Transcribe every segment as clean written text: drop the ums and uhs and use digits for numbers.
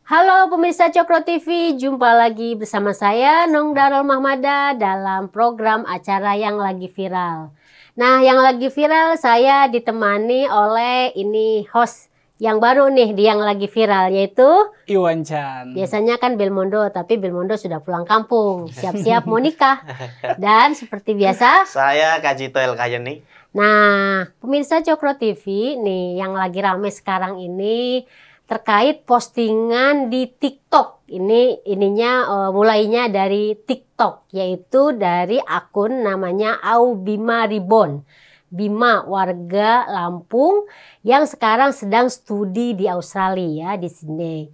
Halo pemirsa Cokro TV, jumpa lagi bersama saya Nong Darul Mahmada dalam program acara yang lagi viral. Nah, yang lagi viral saya ditemani oleh ini host yang baru nih, yang lagi viral yaitu Iwan Chan. Biasanya kan Belmondo, tapi Belmondo sudah pulang kampung, siap-siap mau nikah. Dan seperti biasa, saya Kajito Elkayeni. Nah, pemirsa Cokro TV nih yang lagi rame sekarang ini terkait postingan di TikTok. Mulainya dari TikTok, yaitu dari akun namanya Bima Ribon. Bima warga Lampung yang sekarang sedang studi di Australia, di Sydney.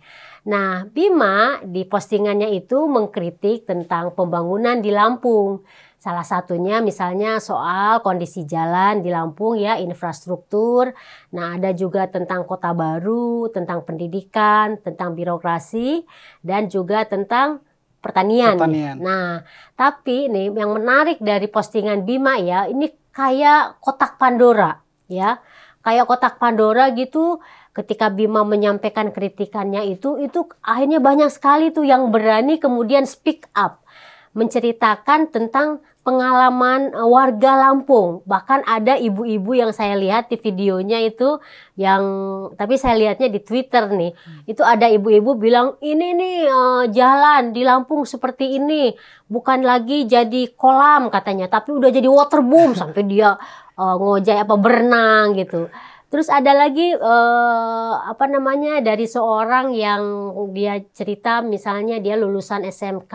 Nah, Bima di postingannya itu mengkritik tentang pembangunan di Lampung. Salah satunya misalnya soal kondisi jalan di Lampung ya, infrastruktur. Nah, ada juga tentang kota baru, tentang pendidikan, tentang birokrasi, dan juga tentang pertanian. Nah, tapi nih yang menarik dari postingan Bima ya, ini kayak kotak Pandora ya. Kayak kotak Pandora gitu. Ketika Bima menyampaikan kritikannya itu akhirnya banyak sekali tuh yang berani kemudian speak up. Menceritakan tentang pengalaman warga Lampung. Bahkan ada ibu-ibu yang saya lihat di videonya itu tapi saya lihatnya di Twitter nih. Itu ada ibu-ibu bilang ini nih jalan di Lampung seperti ini. Bukan lagi jadi kolam katanya, tapi udah jadi waterboom sampai dia ngojek berenang gitu. Terus ada lagi dari seorang yang dia cerita misalnya dia lulusan SMK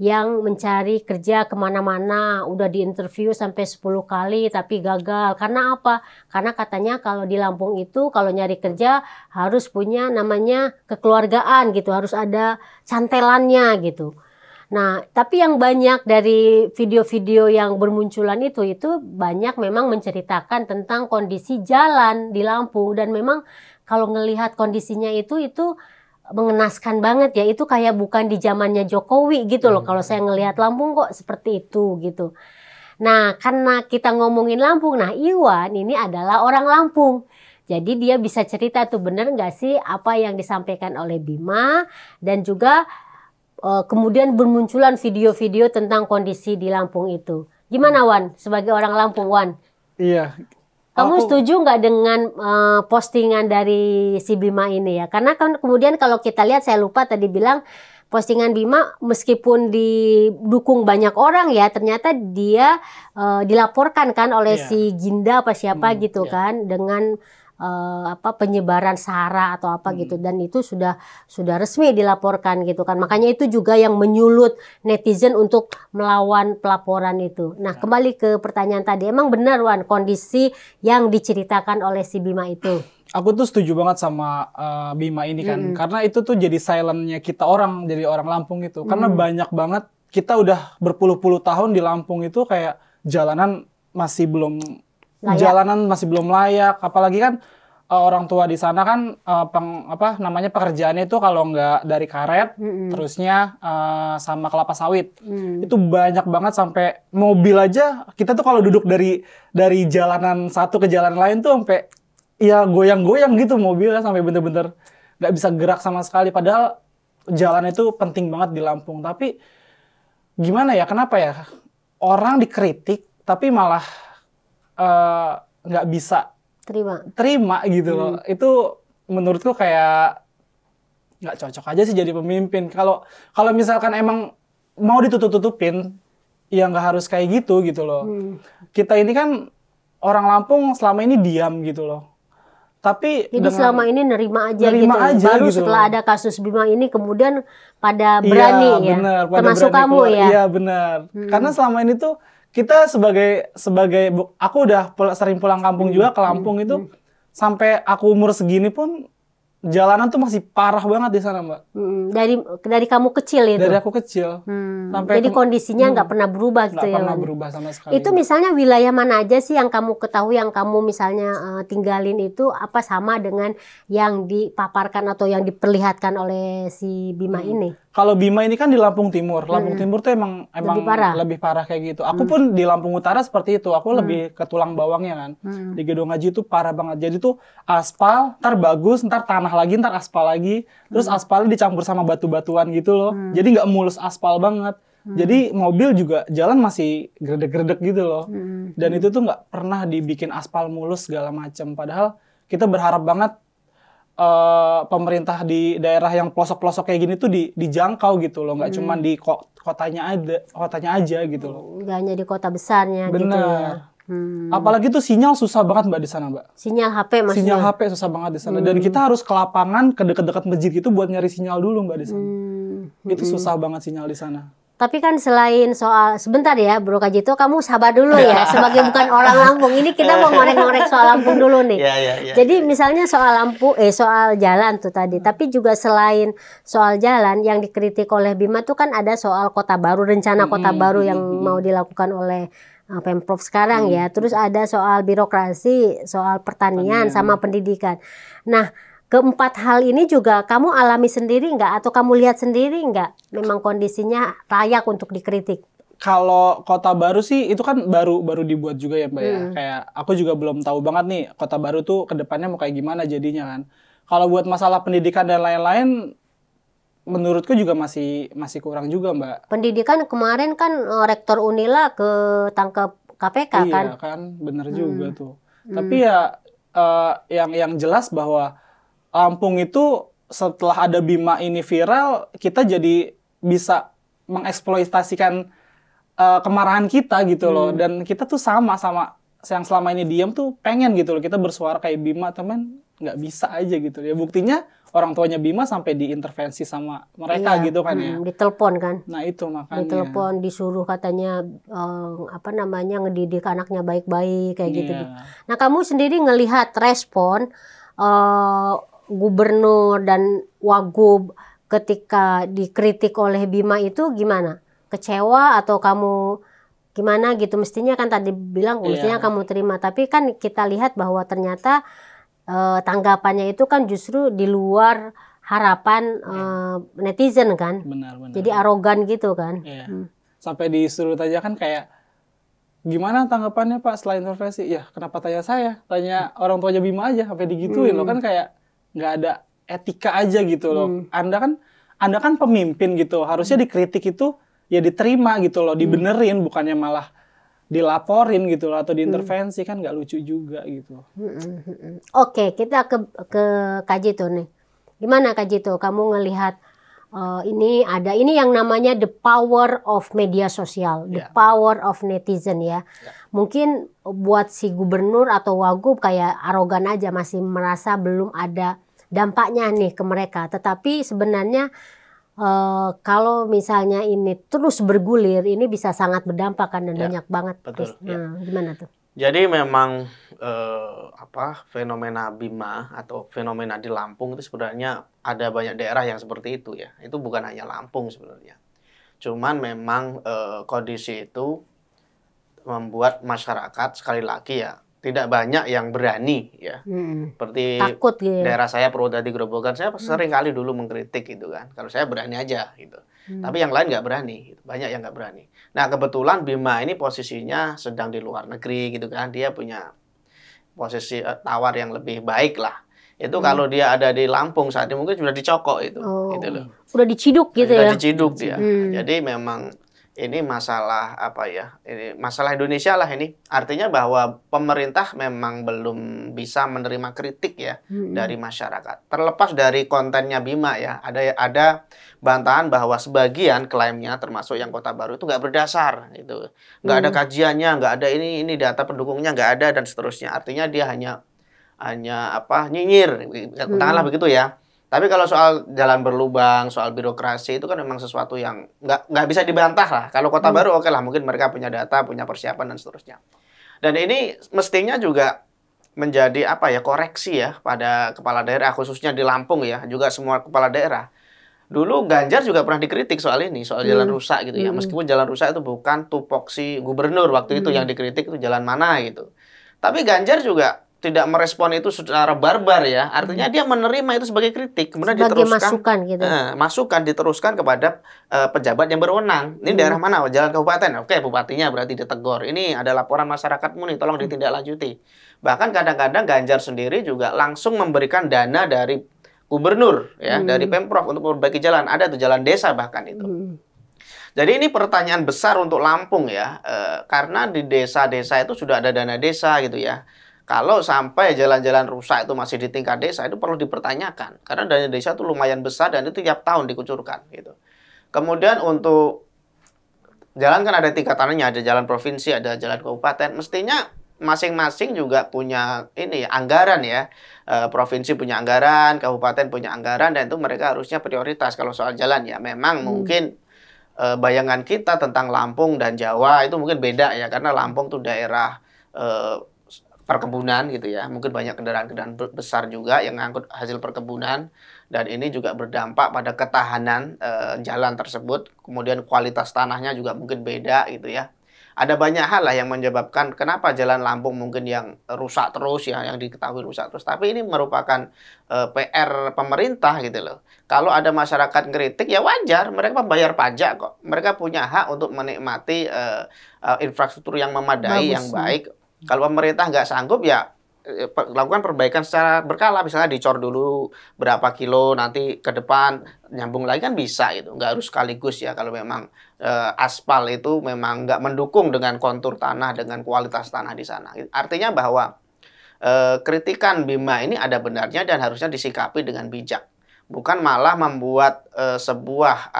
yang mencari kerja kemana-mana, udah diinterview sampai 10 kali tapi gagal. Karena apa? Karena katanya kalau di Lampung itu kalau nyari kerja harus punya namanya kekeluargaan gitu, harus ada cantelannya gitu. Nah, tapi yang banyak dari video-video yang bermunculan itu banyak memang menceritakan tentang kondisi jalan di Lampung. Dan memang kalau ngelihat kondisinya itu mengenaskan banget ya, itu kayak bukan di zamannya Jokowi gitu loh. Kalau saya ngelihat Lampung kok seperti itu gitu. Nah, karena kita ngomongin Lampung, nah Iwan ini adalah orang Lampung. Jadi dia bisa cerita tuh bener nggak sih apa yang disampaikan oleh Bima, dan juga kemudian bermunculan video-video tentang kondisi di Lampung itu. Gimana Wan, sebagai orang Lampung Wan? Iya. Kamu setuju nggak dengan postingan dari si Bima ini ya? Karena kan kemudian kalau kita lihat, saya lupa tadi bilang postingan Bima meskipun didukung banyak orang ya, ternyata dia dilaporkan kan oleh si Ginda apa siapa gitu kan, dengan penyebaran sara atau apa gitu, dan itu sudah resmi dilaporkan gitu kan. Makanya itu juga yang menyulut netizen untuk melawan pelaporan itu. Nah, kembali ke pertanyaan tadi, emang benar Wan kondisi yang diceritakan oleh si Bima itu? Aku tuh setuju banget sama Bima ini kan, karena itu tuh jadi silentnya kita jadi orang Lampung itu. Karena banyak banget, kita udah berpuluh-puluh tahun di Lampung itu kayak jalanan masih belum layak, apalagi kan orang tua di sana kan pekerjaannya itu kalau nggak dari karet, terusnya sama kelapa sawit. Itu banyak banget, sampai mobil aja kita tuh kalau duduk dari jalanan satu ke jalan lain tuh sampai ya goyang-goyang gitu mobilnya, sampai bener-bener nggak bisa gerak sama sekali. Padahal jalan itu penting banget di Lampung. Tapi gimana ya, kenapa ya orang dikritik tapi malah nggak bisa terima gitu loh. Itu menurutku kayak nggak cocok aja sih jadi pemimpin. Kalau misalkan emang mau ditutup-tutupin, ya nggak harus kayak gitu loh. Kita ini kan orang Lampung selama ini diam gitu loh. Tapi jadi selama ini nerima aja baru gitu setelah ada kasus Bima ini kemudian pada berani ya, bener, termasuk kamu keluar. Ya. Iya benar. Karena selama ini tuh kita sebagai aku udah sering pulang kampung juga ke Lampung itu, sampai aku umur segini pun jalanan tuh masih parah banget di sana, Mbak. Dari kamu kecil itu? Dari aku kecil. Jadi kondisinya nggak pernah berubah gitu ya? Nggak pernah berubah sama sekali. Itu misalnya wilayah mana aja sih yang kamu ketahui, yang kamu misalnya tinggalin itu apa sama dengan yang dipaparkan atau yang diperlihatkan oleh si Bima ini? Kalau Bima ini kan di Lampung Timur. Lampung Timur tuh emang lebih parah kayak gitu. Aku pun di Lampung Utara seperti itu. Aku lebih ke tulang bawangnya kan. Di Gedung Haji itu parah banget. Jadi tuh aspal, ntar bagus, ntar tanah lagi, ntar aspal lagi. Terus aspalnya dicampur sama batu-batuan gitu loh. Jadi nggak mulus aspal banget. Jadi mobil juga jalan masih gredek-gredek gitu loh. Dan itu tuh nggak pernah dibikin aspal mulus segala macam. Padahal kita berharap banget pemerintah di daerah yang pelosok-pelosok kayak gini tuh dijangkau gitu loh, nggak cuma di kotanya aja gitu loh. Nggak hanya di kota besarnya. Bener. Gitu ya. Apalagi tuh sinyal susah banget Mbak di sana Mbak. Sinyal HP maksudnya? Sinyal HP susah banget di sana. Dan kita harus ke lapangan, ke dekat-dekat masjid gitu buat nyari sinyal dulu Mbak di sana. Itu susah banget sinyal di sana. Tapi kan selain soal, sebentar ya Bro Kajito, kamu sabar dulu ya. Sebagai bukan orang Lampung, ini kita mau ngorek-ngorek soal Lampung dulu nih. Jadi misalnya soal soal jalan tuh tadi. Tapi juga selain soal jalan, yang dikritik oleh Bima tuh kan ada soal kota baru, rencana kota baru yang mau dilakukan oleh Pemprov sekarang ya. Terus ada soal birokrasi, soal pertanian, sama pendidikan. Nah, keempat hal ini juga kamu alami sendiri nggak? Atau kamu lihat sendiri nggak? Memang kondisinya layak untuk dikritik? Kalau kota baru sih itu kan baru dibuat juga ya Mbak ya. Kayak aku juga belum tahu banget nih kota baru tuh kedepannya mau kayak gimana jadinya kan. Kalau buat masalah pendidikan dan lain-lain, menurutku juga masih kurang juga Mbak. Pendidikan kemarin kan Rektor Unila ketangkep KPK kan? Iya kan, bener juga tuh. Tapi ya yang jelas bahwa Lampung itu setelah ada Bima ini viral, kita jadi bisa mengeksploitasikan kemarahan kita gitu loh. Dan kita tuh sama yang selama ini diam tuh pengen gitu loh. Kita bersuara kayak Bima, teman nggak bisa aja gitu. Ya buktinya orang tuanya Bima sampai diintervensi sama mereka gitu kan ya. Ditelepon kan. Nah itu makanya. Ditelepon, disuruh katanya ngedidik anaknya baik-baik kayak gitu. Nah kamu sendiri ngelihat respon gubernur dan wagub ketika dikritik oleh Bima itu gimana? Kecewa atau kamu gimana gitu? Mestinya kan tadi bilang mestinya kamu terima, tapi kan kita lihat bahwa ternyata tanggapannya itu kan justru di luar harapan netizen kan. Benar. Jadi arogan gitu kan. Sampai disuruh tanya kan kayak gimana tanggapannya Pak setelah intervensi? Ya kenapa tanya saya? Tanya orang tuanya Bima aja sampai digituin loh kan, kayak nggak ada etika aja gitu loh. Anda kan pemimpin gitu, harusnya dikritik itu ya diterima gitu loh, dibenerin, bukannya malah dilaporin gitu loh atau diintervensi, kan nggak lucu juga gitu. Oke, kita ke Kajito nih. Gimana Kajito, kamu ngelihat ini yang namanya the power of media sosial, the power of netizen ya. Mungkin buat si gubernur atau wagub kayak arogan aja, masih merasa belum ada dampaknya nih ke mereka. Tetapi sebenarnya kalau misalnya ini terus bergulir, ini bisa sangat berdampak kan, dan banyak banget. Betul. Gimana tuh? Jadi memang fenomena Bima atau fenomena di Lampung itu sebenarnya ada banyak daerah yang seperti itu ya. Itu bukan hanya Lampung sebenarnya. Cuman memang kondisi itu membuat masyarakat sekali lagi ya tidak banyak yang berani ya. Seperti takut gitu. Daerah saya Purwodadi Grobogan, saya sering kali dulu mengkritik gitu kan. Kalau saya berani aja gitu. Tapi yang lain nggak berani, gitu. Banyak yang nggak berani. Nah kebetulan Bima ini posisinya sedang di luar negeri gitu kan. Dia punya posisi tawar yang lebih baik lah. Itu kalau dia ada di Lampung saat ini mungkin sudah dicokok itu. Gitu loh. Udah diciduk gitu ya? Udah diciduk dia. Jadi memang ini masalah apa ya? Ini masalah Indonesia lah ini. Artinya bahwa pemerintah memang belum bisa menerima kritik ya dari masyarakat. Terlepas dari kontennya Bima ya, ada bantahan bahwa sebagian klaimnya termasuk yang Kota Baru itu nggak berdasar itu. Nggak ada kajiannya, nggak ada ini data pendukungnya nggak ada dan seterusnya. Artinya dia hanya nyinyir, katakanlah begitu ya. Tapi kalau soal jalan berlubang, soal birokrasi itu kan memang sesuatu yang nggak bisa dibantah lah. Kalau Kota Baru oke lah, mungkin mereka punya data, punya persiapan dan seterusnya. Dan ini mestinya juga menjadi koreksi ya pada kepala daerah, khususnya di Lampung ya, juga semua kepala daerah. Dulu Ganjar juga pernah dikritik soal ini, soal jalan rusak gitu ya. Meskipun jalan rusak itu bukan tupoksi gubernur waktu itu yang dikritik itu jalan mana gitu. Tapi Ganjar juga tidak merespon itu secara barbar ya, artinya dia menerima itu sebagai kritik, kemudian sebagai diteruskan masukan gitu. Masukan diteruskan kepada pejabat yang berwenang. Ini daerah mana? Jalan kabupaten. Oke, bupatinya berarti ditegur. Ini ada laporan masyarakatmu nih, tolong ditindaklanjuti. Bahkan kadang-kadang Ganjar sendiri juga langsung memberikan dana dari gubernur ya, dari Pemprov untuk memperbaiki jalan. Ada tuh jalan desa bahkan itu. Jadi ini pertanyaan besar untuk Lampung ya, karena di desa-desa itu sudah ada dana desa gitu ya. Kalau sampai jalan-jalan rusak itu masih di tingkat desa, itu perlu dipertanyakan. Karena dana desa itu lumayan besar dan itu tiap tahun dikucurkan. Gitu. Kemudian untuk jalan kan ada tingkatannya, ada jalan provinsi, ada jalan kabupaten. Mestinya masing-masing juga punya ini anggaran ya. Provinsi punya anggaran, kabupaten punya anggaran, dan itu mereka harusnya prioritas kalau soal jalan ya. Memang mungkin bayangan kita tentang Lampung dan Jawa itu mungkin beda ya. Karena Lampung tuh daerah perkebunan gitu ya, mungkin banyak kendaraan-kendaraan besar juga yang ngangkut hasil perkebunan, dan ini juga berdampak pada ketahanan jalan tersebut, kemudian kualitas tanahnya juga mungkin beda gitu ya. Ada banyak hal lah yang menyebabkan kenapa jalan Lampung mungkin yang rusak terus ya, yang diketahui rusak terus, tapi ini merupakan PR pemerintah gitu loh. Kalau ada masyarakat kritik ya wajar, mereka membayar pajak kok, mereka punya hak untuk menikmati infrastruktur yang memadai, yang baik. Kalau pemerintah nggak sanggup ya lakukan perbaikan secara berkala, misalnya dicor dulu berapa kilo, nanti ke depan nyambung lagi kan bisa gitu, nggak harus sekaligus ya kalau memang aspal itu memang nggak mendukung dengan kontur tanah, dengan kualitas tanah di sana. Artinya bahwa kritikan Bima ini ada benarnya dan harusnya disikapi dengan bijak, bukan malah membuat sebuah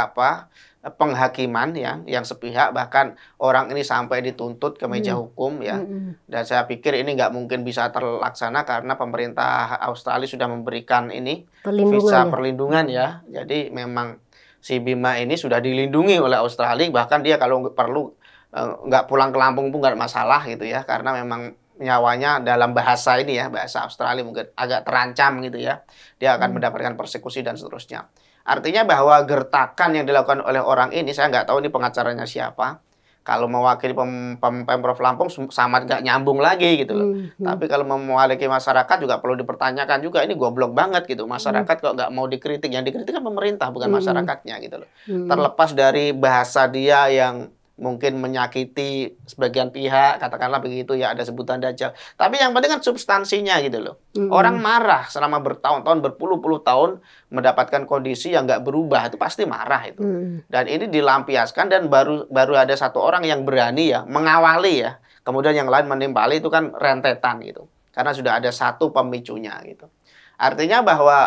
penghakiman ya yang sepihak, bahkan orang ini sampai dituntut ke meja hukum ya. Dan saya pikir ini nggak mungkin bisa terlaksana karena pemerintah Australia sudah memberikan ini visa perlindungan ya. Jadi memang si Bima ini sudah dilindungi oleh Australia, bahkan dia kalau perlu nggak pulang ke Lampung pun nggak masalah gitu ya, karena memang nyawanya dalam bahasa ini ya, bahasa Australia mungkin agak terancam gitu ya. Dia akan mendapatkan persekusi dan seterusnya. Artinya bahwa gertakan yang dilakukan oleh orang ini, saya nggak tahu ini pengacaranya siapa. Kalau mewakili Pemprov Lampung sama nggak nyambung lagi gitu loh. Tapi kalau mewakili masyarakat juga perlu dipertanyakan juga, ini goblok banget gitu. Masyarakat kok nggak mau dikritik, yang dikritik kan pemerintah bukan masyarakatnya gitu loh. Terlepas dari bahasa dia yang mungkin menyakiti sebagian pihak, katakanlah begitu ya, ada sebutan dajjal. Tapi yang penting kan substansinya gitu loh. Orang marah selama bertahun-tahun, berpuluh-puluh tahun mendapatkan kondisi yang nggak berubah, itu pasti marah itu. Dan ini dilampiaskan dan baru ada satu orang yang berani ya mengawali ya. Kemudian yang lain menimpali, itu kan rentetan gitu. Karena sudah ada satu pemicunya gitu. Artinya bahwa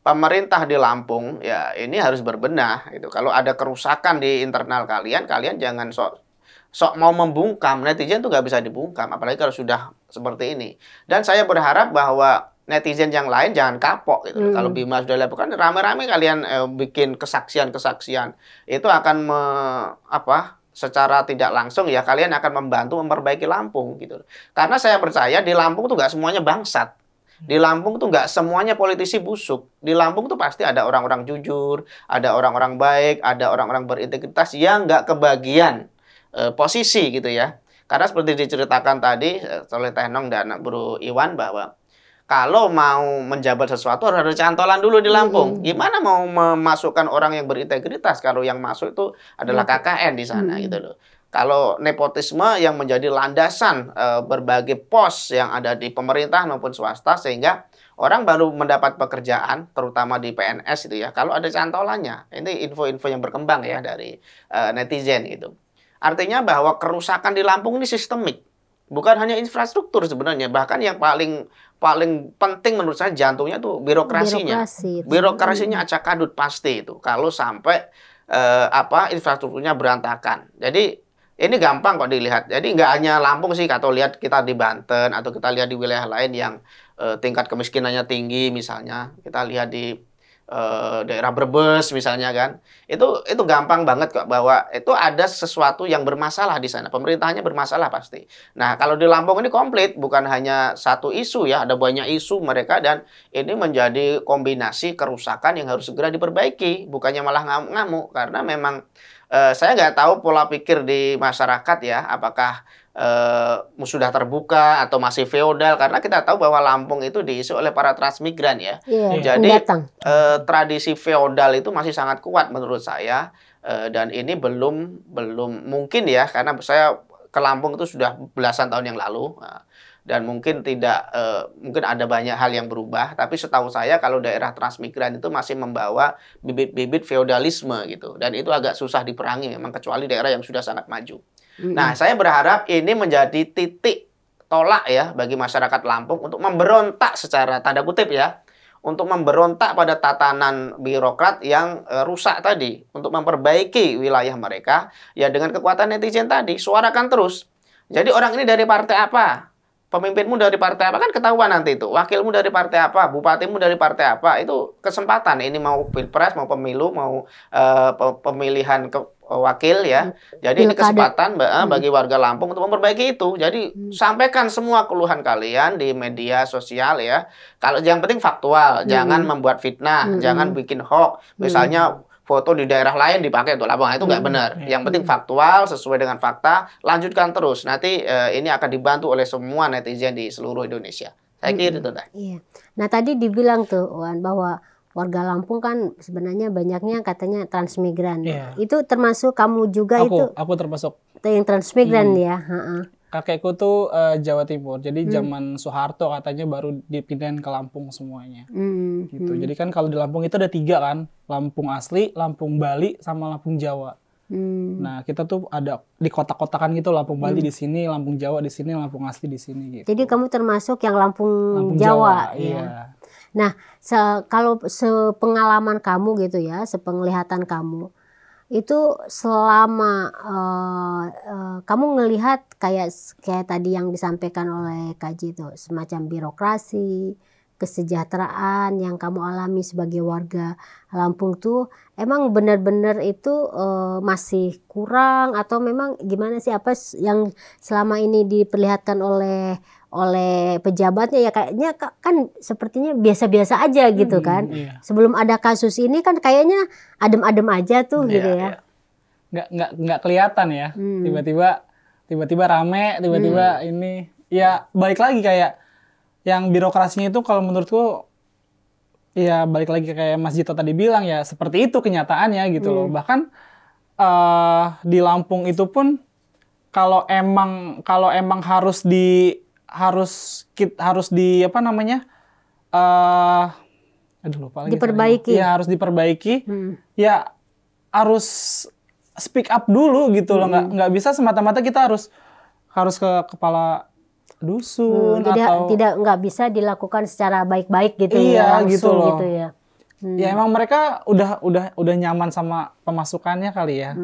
pemerintah di Lampung ya ini harus berbenah gitu. Kalau ada kerusakan di internal kalian jangan sok mau membungkam. Netizen tuh nggak bisa dibungkam, apalagi kalau sudah seperti ini. Dan saya berharap bahwa netizen yang lain jangan kapok gitu. Kalau Bima sudah lakukan rame-rame kalian bikin kesaksian-kesaksian, itu akan secara tidak langsung ya kalian akan membantu memperbaiki Lampung gitu. Karena saya percaya di Lampung tuh nggak semuanya bangsat. Di Lampung tuh nggak semuanya politisi busuk. Di Lampung tuh pasti ada orang-orang jujur, ada orang-orang baik, ada orang-orang berintegritas yang nggak kebagian posisi gitu ya. Karena seperti diceritakan tadi oleh Teh Nong dan Bro Iwan bahwa kalau mau menjabat sesuatu harus ada cantolan dulu di Lampung. Gimana mau memasukkan orang yang berintegritas kalau yang masuk itu adalah KKN di sana gitu loh. Kalau nepotisme yang menjadi landasan berbagai pos yang ada di pemerintah maupun swasta, sehingga orang baru mendapat pekerjaan, terutama di PNS itu ya, kalau ada cantolannya. Ini info-info yang berkembang ya dari netizen gitu. Artinya bahwa kerusakan di Lampung ini sistemik. Bukan hanya infrastruktur sebenarnya, bahkan yang paling penting menurut saya jantungnya tuh birokrasinya. Birokrasinya acak adut pasti itu kalau sampai infrastrukturnya berantakan. Jadi ini gampang kok dilihat. Jadi nggak hanya Lampung sih, atau lihat kita di Banten atau kita lihat di wilayah lain yang tingkat kemiskinannya tinggi misalnya. Kita lihat di daerah Brebes misalnya kan. Itu gampang banget kok bahwa itu ada sesuatu yang bermasalah di sana. Pemerintahnya bermasalah pasti. Nah, kalau di Lampung ini komplit, bukan hanya satu isu ya, ada banyak isu mereka, dan ini menjadi kombinasi kerusakan yang harus segera diperbaiki, bukannya malah ngamuk-ngamuk. Karena memang saya nggak tahu pola pikir di masyarakat ya, apakah sudah terbuka atau masih feodal, karena kita tahu bahwa Lampung itu diisi oleh para transmigran ya. Jadi tradisi feodal itu masih sangat kuat menurut saya, dan ini belum mungkin ya, karena saya ke Lampung itu sudah belasan tahun yang lalu. Dan mungkin mungkin ada banyak hal yang berubah, tapi setahu saya kalau daerah transmigran itu masih membawa bibit-bibit feodalisme gitu, dan itu agak susah diperangi memang, kecuali daerah yang sudah sangat maju. Nah, saya berharap ini menjadi titik tolak ya bagi masyarakat Lampung untuk memberontak secara tanda kutip ya, untuk memberontak pada tatanan birokrat yang rusak tadi, untuk memperbaiki wilayah mereka ya dengan kekuatan netizen tadi. Suarakan terus. Jadi orang ini dari partai apa? Pemimpinmu dari partai apa, kan ketahuan nanti itu. Wakilmu dari partai apa, bupatimu dari partai apa, itu kesempatan. Ini mau pilpres, mau pemilu, mau pemilihan wakil ya. Jadi ini kesempatan bagi warga Lampung untuk memperbaiki itu. Jadi sampaikan semua keluhan kalian di media sosial ya. Kalau yang penting faktual, jangan membuat fitnah, jangan bikin hoax. Misalnya foto di daerah lain dipakai untuk Lampung, itu nggak benar. Yang penting faktual, sesuai dengan fakta, lanjutkan terus. Nanti ini akan dibantu oleh semua netizen di seluruh Indonesia. Saya kira itu dah. Iya. Nah tadi dibilang tuh Wan, bahwa warga Lampung kan sebenarnya banyaknya katanya transmigran. Itu termasuk kamu juga? Aku termasuk. Yang transmigran ya. Kakekku tuh Jawa Timur, jadi zaman Soeharto katanya baru dipindahin ke Lampung semuanya. Gitu. Jadi kan kalau di Lampung itu ada 3 kan, Lampung asli, Lampung Bali, sama Lampung Jawa. Nah kita tuh ada di kotak-kotakan gitu, Lampung Bali di sini, Lampung Jawa di sini, Lampung asli di sini. Gitu. Jadi kamu termasuk yang Lampung Jawa ya. Iya. Nah kalau sepengalaman kamu gitu ya, sepenglihatan kamu, itu selama kamu ngelihat kayak tadi yang disampaikan oleh Kaji itu, semacam birokrasi, kesejahteraan yang kamu alami sebagai warga Lampung tuh, emang benar-benar itu masih kurang atau memang gimana sih, apa yang selama ini diperlihatkan oleh pejabatnya ya, kayaknya kan sepertinya biasa-biasa aja gitu kan. Sebelum ada kasus ini kan kayaknya adem-adem aja tuh gitu ya. Nggak kelihatan ya. Tiba-tiba rame, tiba-tiba ini ya balik lagi kayak yang birokrasinya itu kalau menurutku ya balik lagi kayak Mas Jito tadi bilang ya, seperti itu kenyataannya gitu loh. Bahkan di Lampung itu pun kalau emang harus apa namanya, lupa lagi. Diperbaiki. Ya harus diperbaiki. Ya harus speak up dulu gitu loh. Nggak bisa semata-mata kita harus ke kepala dusun jadi atau nggak bisa dilakukan secara baik-baik gitu ya, langsung gitu loh. Gitu ya. Ya emang mereka udah nyaman sama pemasukannya kali ya.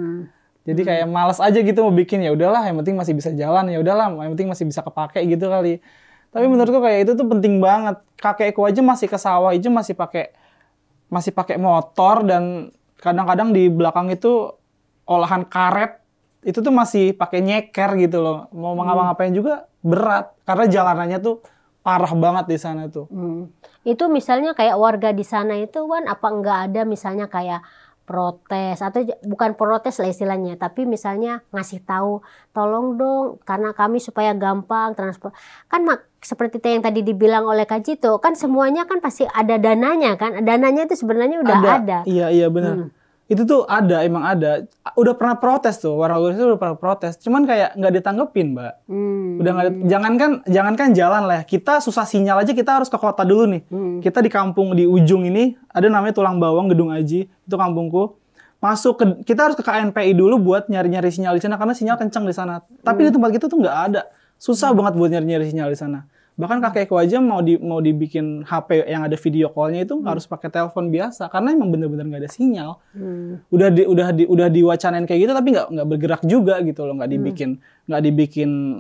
Jadi kayak malas aja gitu mau bikin, ya udahlah yang penting masih bisa jalan, ya udahlah yang penting masih bisa kepake gitu kali. Tapi menurutku kayak itu tuh penting banget. Kakekku aja masih ke sawah aja masih pakai motor, dan kadang-kadang di belakang itu olahan karet itu tuh masih pakai nyeker gitu loh. Mau ngapa-ngapain juga berat karena jalanannya tuh parah banget di sana tuh. Itu misalnya kayak warga di sana itu Wan, apa enggak ada misalnya kayak protes, atau bukan protes lah istilahnya, tapi misalnya ngasih tahu, tolong dong karena kami supaya gampang transport. Kan seperti yang tadi dibilang oleh Kak Jito, kan semuanya kan pasti ada dananya kan. Dananya itu sebenarnya udah ada. Iya benar. Itu tuh emang ada. Udah pernah protes tuh, warga itu udah pernah protes. Cuman kayak nggak ditanggepin, Mbak. Udah nggak, jangankan jalan lah. Kita susah sinyal aja, kita harus ke kota dulu nih. Kita di kampung di ujung ini ada namanya Tulang Bawang, Gedung Aji, itu kampungku. Kita harus ke KNPI dulu buat nyari-nyari sinyal di sana karena sinyal kencang di sana. Tapi di tempat kita tuh nggak ada. Susah banget buat nyari-nyari sinyal di sana. Bahkan kakekku aja mau dibikin HP yang ada video call-nya itu harus pakai telepon biasa karena emang bener-bener nggak ada sinyal. Udah diwacanain kayak gitu tapi nggak bergerak juga gitu loh, nggak dibikin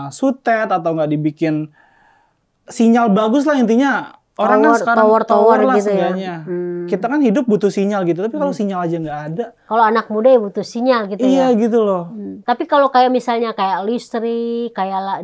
sutet atau nggak dibikin sinyal bagus lah, intinya Orang kan sekarang tower lah gitu ya. sebenarnya. Kita kan hidup butuh sinyal gitu, tapi kalau sinyal aja nggak ada. Kalau anak muda ya butuh sinyal gitu ya. Iya gitu loh. Tapi kalau kayak misalnya kayak listrik,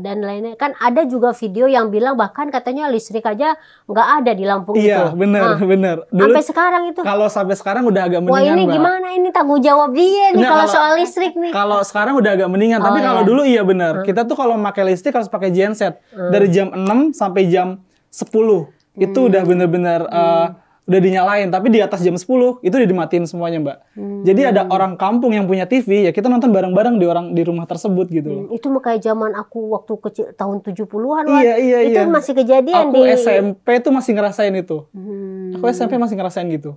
dan lainnya, kan ada juga video yang bilang bahkan katanya listrik aja nggak ada di Lampung itu. Iya benar. Dulu, sampai sekarang itu. Kalau sampai sekarang udah agak Wah mendingan, ini Mbak. gimana ini tanggung jawab dia nih kalau soal listrik nih. Kalau sekarang udah agak mendingan, tapi kalau dulu iya benar. Kita tuh kalau pakai listrik harus pakai genset dari jam 6 sampai jam 10. Itu udah bener-bener udah dinyalain, tapi di atas jam 10 itu udah dimatiin semuanya, Mbak. Jadi ada orang kampung yang punya TV, ya kita nonton bareng-bareng di rumah tersebut gitu loh. Itu kayak zaman aku waktu kecil tahun 70-an. Iya. Itu masih kejadian aku SMP tuh masih ngerasain itu. Aku SMP masih ngerasain gitu.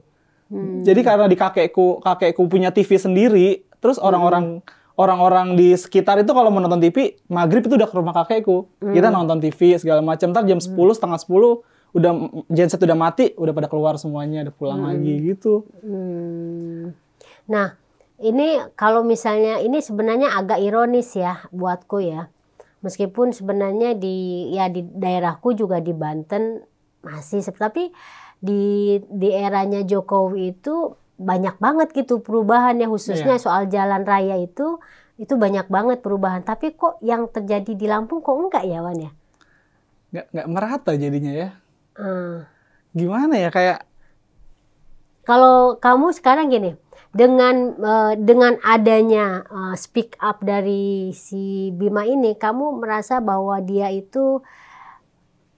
Jadi karena di kakekku punya TV sendiri, terus orang-orang di sekitar itu kalau mau nonton TV, maghrib itu udah ke rumah kakekku. Kita nonton TV segala macam. Ntar jam 10, setengah 10, udah genset udah mati, udah pada keluar semuanya, udah pulang lagi gitu. Nah, ini kalau misalnya ini sebenarnya agak ironis ya buatku ya. Meskipun sebenarnya di daerahku juga di Banten masih, tapi di eranya Jokowi itu banyak banget gitu perubahan ya, khususnya soal jalan raya itu banyak banget perubahan. Tapi kok yang terjadi di Lampung kok enggak ya, Wan ya? Nggak merata jadinya ya. Gimana ya, kayak kalau kamu sekarang gini, dengan adanya speak up dari si Bima ini, kamu merasa bahwa dia itu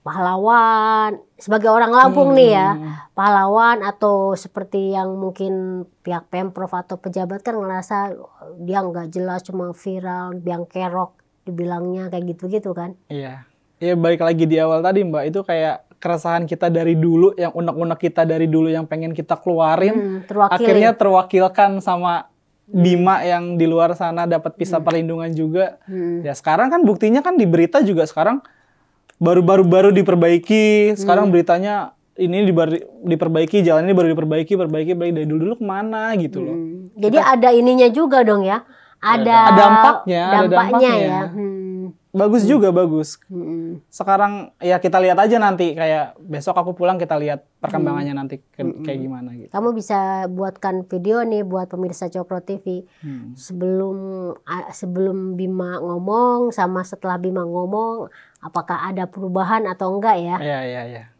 pahlawan sebagai orang Lampung nih ya, pahlawan, atau seperti yang mungkin pihak Pemprov atau pejabat kan ngerasa dia nggak jelas, cuma viral, biang kerok dibilangnya kayak gitu-gitu kan? Iya, balik lagi di awal tadi, Mbak, itu kayak keresahan kita dari dulu, yang unek-unek kita dari dulu yang pengen kita keluarin, akhirnya terwakilkan sama Bima yang di luar sana dapat visa perlindungan juga. Ya sekarang kan buktinya kan di berita juga sekarang baru diperbaiki. Sekarang beritanya ini diperbaiki, jalan ini baru diperbaiki dari dulu kemana gitu loh. Jadi ada ininya juga dong ya. Ada dampaknya ya. Bagus juga, bagus. Sekarang ya kita lihat aja nanti, kayak besok aku pulang kita lihat perkembangannya nanti kayak gimana gitu. Kamu bisa buatkan video nih buat pemirsa Cokro TV. Sebelum Bima ngomong sama setelah Bima ngomong, apakah ada perubahan atau enggak ya? Iya.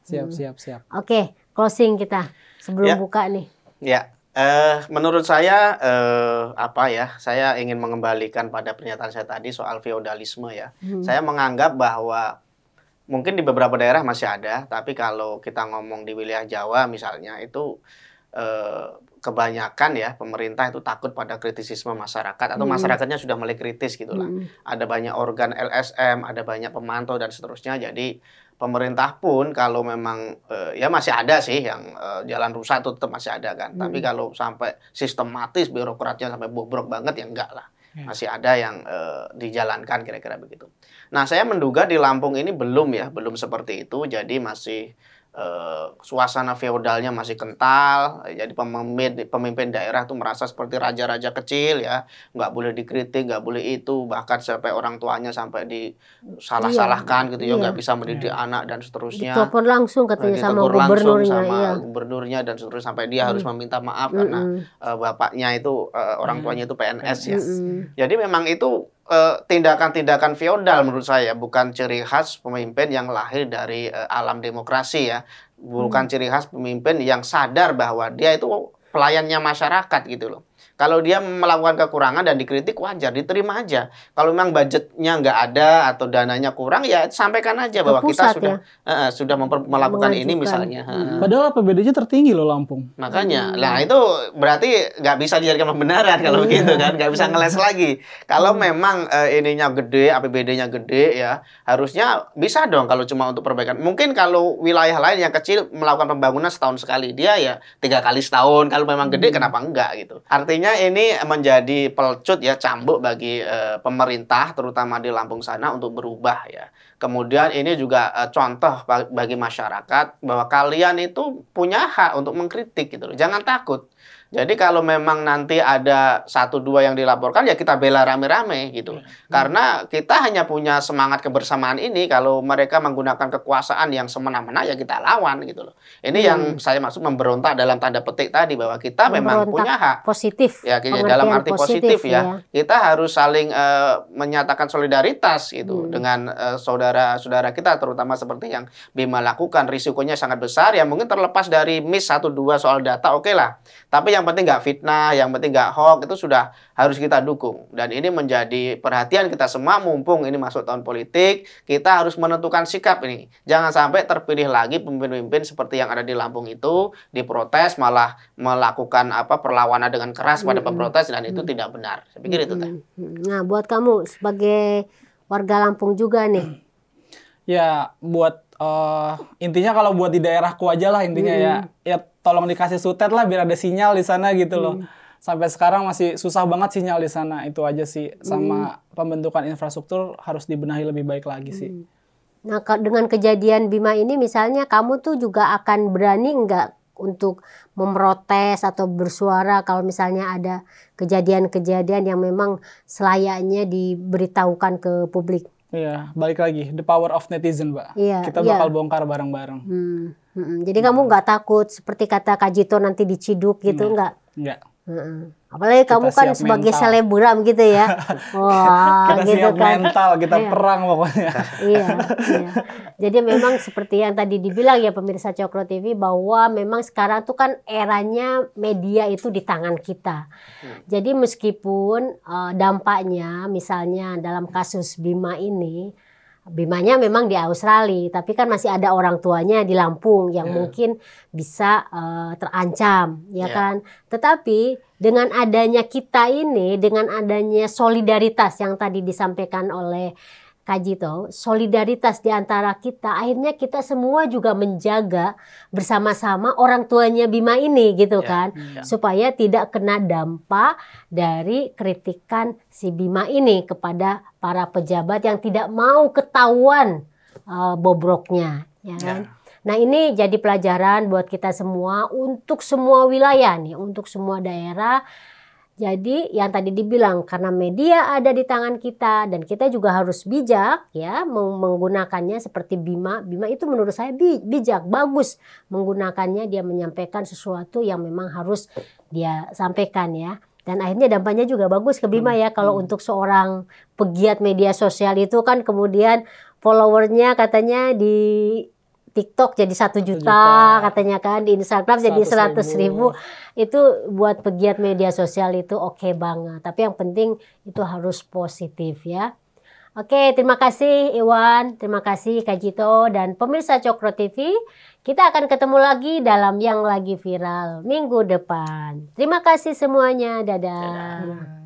Siap. Oke, closing kita sebelum buka nih. Ya. Menurut saya saya ingin mengembalikan pada pernyataan saya tadi soal feodalisme ya. Saya menganggap bahwa mungkin di beberapa daerah masih ada, tapi kalau kita ngomong di wilayah Jawa misalnya itu kebanyakan ya pemerintah itu takut pada kritisisme masyarakat, atau masyarakatnya sudah mulai kritis gitu lah. Ada banyak organ LSM, ada banyak pemantau dan seterusnya. Jadi pemerintah pun kalau memang ya masih ada sih yang jalan rusak itu tetap masih ada kan. Tapi kalau sampai sistematis birokratnya sampai bobrok banget ya enggak lah. Masih ada yang dijalankan kira-kira begitu. Nah, saya menduga di Lampung ini belum seperti itu. Jadi masih suasana feodalnya masih kental. Jadi pemimpin daerah tuh merasa seperti raja-raja kecil ya, nggak boleh dikritik, nggak boleh itu, bahkan sampai orang tuanya sampai disalah-salahkan gitu ya, nggak bisa mendidik anak dan seterusnya. Ditelepon langsung katanya sama gubernurnya dan seterusnya, sampai dia harus meminta maaf karena bapaknya itu orang tuanya itu PNS ya. Jadi memang itu tindakan-tindakan feodal menurut saya, bukan ciri khas pemimpin yang lahir dari alam demokrasi ya, bukan ciri khas pemimpin yang sadar bahwa dia itu pelayannya masyarakat gitu loh. Kalau dia melakukan kekurangan dan dikritik wajar, diterima aja. Kalau memang budgetnya nggak ada atau dananya kurang, ya sampaikan aja bahwa kita sudah melakukan ini misalnya. Padahal APBD-nya tertinggi loh Lampung. Makanya, nah itu berarti nggak bisa dijadikan pembenaran kalau begitu kan, nggak bisa ngeles lagi. Kalau memang ininya gede, APBD-nya gede ya, harusnya bisa dong kalau cuma untuk perbaikan. Mungkin kalau wilayah lain yang kecil melakukan pembangunan setahun sekali, dia ya 3 kali setahun. Kalau memang gede, kenapa enggak gitu. Artinya ini menjadi pelecut ya, cambuk bagi pemerintah terutama di Lampung sana untuk berubah ya. Kemudian ini juga contoh bagi masyarakat bahwa kalian itu punya hak untuk mengkritik gitu loh. Jangan takut. Jadi kalau memang nanti ada 1-2 yang dilaporkan, ya kita bela rame-rame gitu. Karena kita hanya punya semangat kebersamaan ini. Kalau mereka menggunakan kekuasaan yang semena-mena, ya kita lawan gitu loh. Ini yang saya maksud memberontak dalam tanda petik tadi, bahwa kita memang punya hak positif. Ya, dalam arti positif ya. Kita harus saling menyatakan solidaritas gitu dengan saudara-saudara kita, terutama seperti yang Bima lakukan. Risikonya sangat besar ya, mungkin terlepas dari miss 1-2 soal data, oke lah. Tapi yang penting nggak fitnah, yang penting nggak hoax, itu sudah harus kita dukung. Dan ini menjadi perhatian kita semua, mumpung ini masuk tahun politik, kita harus menentukan sikap ini. Jangan sampai terpilih lagi pemimpin-pemimpin seperti yang ada di Lampung itu, diprotes malah melakukan perlawanan dengan keras pada pemprotes, dan itu tidak benar. Saya pikir itu. Nah, buat kamu sebagai warga Lampung juga nih. Ya, buat intinya kalau buat di daerahku aja lah intinya ya tolong dikasih sutet lah biar ada sinyal di sana gitu loh. Sampai sekarang masih susah banget sinyal di sana, itu aja sih. Sama pembentukan infrastruktur harus dibenahi lebih baik lagi sih. Nah, dengan kejadian Bima ini misalnya kamu tuh juga akan berani nggak untuk memprotes atau bersuara kalau misalnya ada kejadian-kejadian yang memang selayaknya diberitahukan ke publik? Iya, balik lagi, the power of netizen, Mbak. Iya, kita bakal bongkar bareng-bareng. Jadi kamu nggak takut seperti kata Kak Jito nanti diciduk gitu, nggak? Enggak. Apalagi kita kamu kan sebagai selebgram gitu ya. Wah, kita gitu siap kan. mental, kita perang pokoknya. Iya. Jadi memang seperti yang tadi dibilang ya pemirsa Cokro TV, bahwa memang sekarang tuh kan eranya media itu di tangan kita. Jadi meskipun dampaknya misalnya dalam kasus Bima ini, Bimanya memang di Australia, tapi kan masih ada orang tuanya di Lampung yang mungkin bisa terancam, ya kan? Tetapi dengan adanya kita ini, dengan adanya solidaritas yang tadi disampaikan oleh Kak Jito, solidaritas di antara kita, akhirnya kita semua juga menjaga bersama-sama orang tuanya Bima ini gitu kan, supaya tidak kena dampak dari kritikan si Bima ini kepada para pejabat yang tidak mau ketahuan bobroknya, ya kan? Nah, ini jadi pelajaran buat kita semua untuk semua wilayah nih, untuk semua daerah. Jadi yang tadi dibilang, karena media ada di tangan kita dan kita juga harus bijak ya menggunakannya seperti Bima. Bima itu menurut saya bijak, bagus menggunakannya, dia menyampaikan sesuatu yang memang harus dia sampaikan ya. Dan akhirnya dampaknya juga bagus ke Bima ya. Kalau untuk seorang pegiat media sosial itu kan kemudian followernya katanya di TikTok jadi 1 juta katanya kan, di Instagram jadi 100.000. Itu buat pegiat media sosial itu oke banget. Tapi yang penting itu harus positif ya. Oke, terima kasih Iwan, terima kasih Kak Jito dan pemirsa Cokro TV. Kita akan ketemu lagi dalam yang lagi viral minggu depan. Terima kasih semuanya, dadah.